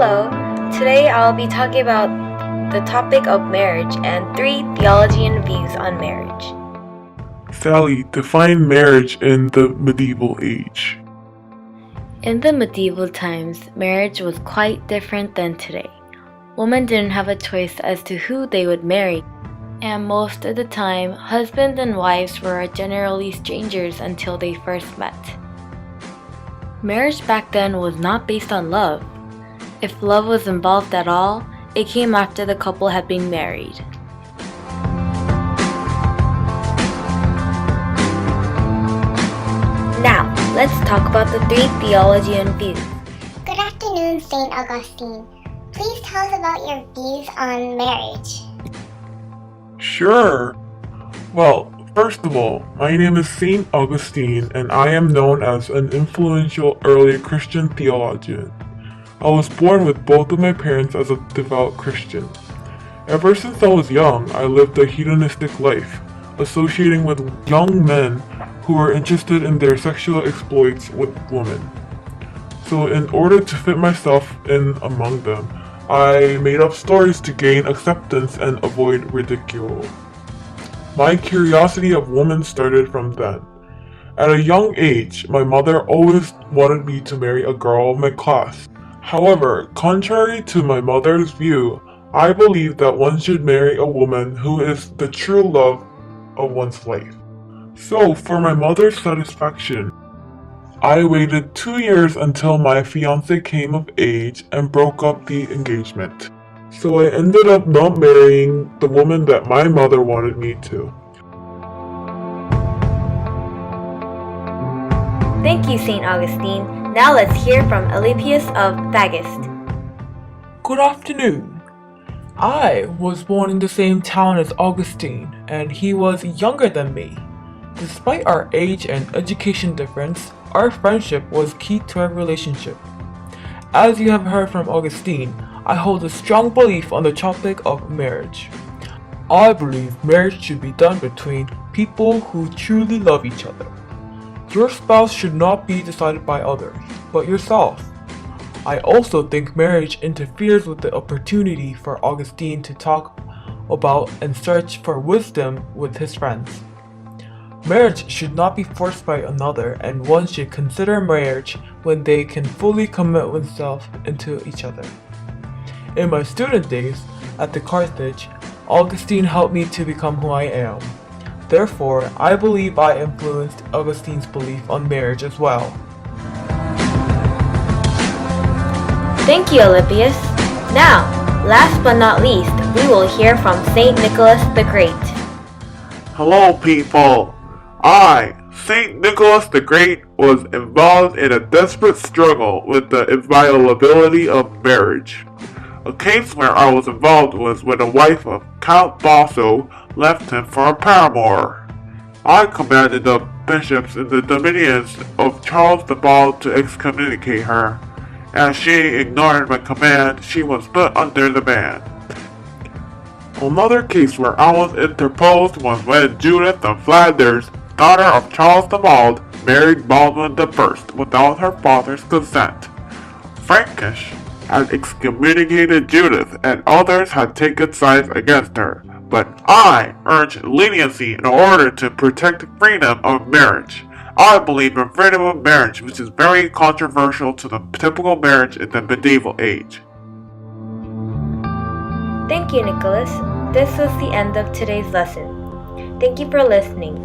Hello, today I'll be talking about the topic of marriage and 3 theologian views on marriage. Sally, define marriage in the medieval age. In the medieval times, marriage was quite different than today. Women didn't have a choice as to who they would marry, and most of the time, husbands and wives were generally strangers until they first met. Marriage back then was not based on love. If love was involved at all, it came after the couple had been married. Now, let's talk about the 3 theologian views. Good afternoon, St. Augustine. Please tell us about your views on marriage. Sure. Well, first of all, my name is St. Augustine and I am known as an influential early Christian theologian. I was born with both of my parents as a devout Christian. Ever since I was young, I lived a hedonistic life, associating with young men who were interested in their sexual exploits with women. So in order to fit myself in among them, I made up stories to gain acceptance and avoid ridicule. My curiosity of women started from then. At a young age, my mother always wanted me to marry a girl of my class. However, contrary to my mother's view, I believe that one should marry a woman who is the true love of one's life. So, for my mother's satisfaction, I waited 2 years until my fiancé came of age and broke up the engagement. So I ended up not marrying the woman that my mother wanted me to. Thank you, St. Augustine. Now let's hear from Alypius of Thagist. Good afternoon. I was born in the same town as Augustine, and he was younger than me. Despite our age and education difference, our friendship was key to our relationship. As you have heard from Augustine, I hold a strong belief on the topic of marriage. I believe marriage should be done between people who truly love each other. Your spouse should not be decided by others, but yourself. I also think marriage interferes with the opportunity for Augustine to talk about and search for wisdom with his friends. Marriage should not be forced by another, and one should consider marriage when they can fully commit oneself into each other. In my student days at the Carthage, Augustine helped me to become who I am. Therefore, I believe I influenced Augustine's belief on marriage as well. Thank you, Alypius. Now, last but not least, we will hear from St. Nicholas the Great. Hello, people. I, St. Nicholas the Great, was involved in a desperate struggle with the inviolability of marriage. A case where I was involved was when a wife of Count Basso left him for a paramour. I commanded the bishops in the dominions of Charles the Bald to excommunicate her. As she ignored my command, she was put under the ban. Another case where I was interposed was when Judith of Flanders, daughter of Charles the Bald, married Baldwin I without her father's consent. Frankish had excommunicated Judith and others had taken sides against her, but I urged leniency in order to protect freedom of marriage. I believe in freedom of marriage, which is very controversial to the typical marriage in the medieval age. Thank you, Nicholas. This was the end of today's lesson. Thank you for listening.